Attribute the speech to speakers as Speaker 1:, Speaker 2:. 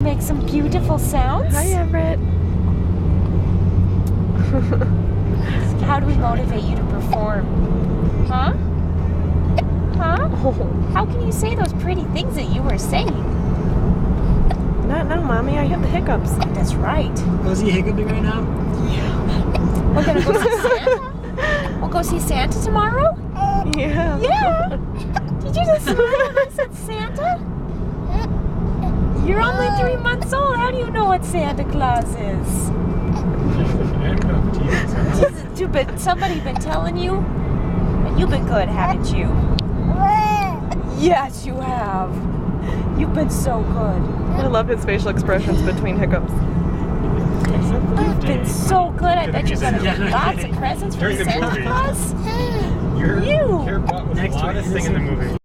Speaker 1: make some beautiful sounds?
Speaker 2: Hi, Everett.
Speaker 1: How do we motivate you to perform? Huh? Huh? How can you say those pretty things that you were saying?
Speaker 2: Not now, Mommy. I have the hiccups.
Speaker 1: That's right.
Speaker 3: Oh, is he hiccuping right now?
Speaker 1: We're gonna go see Santa? We'll go see Santa tomorrow?
Speaker 2: Yeah.
Speaker 1: Yeah! Did you just smile when I said Santa? You're only 3 months old. How do you know what Santa Claus is? Somebody been telling you? And you've been good, haven't you? Yes, you have. You've been so good.
Speaker 2: I love his facial expressions between hiccups.
Speaker 1: You've been so good. I bet you're gonna get lots of presents from Santa Claus.
Speaker 4: Your
Speaker 1: You.
Speaker 4: haircut was the loudest thing in the movie.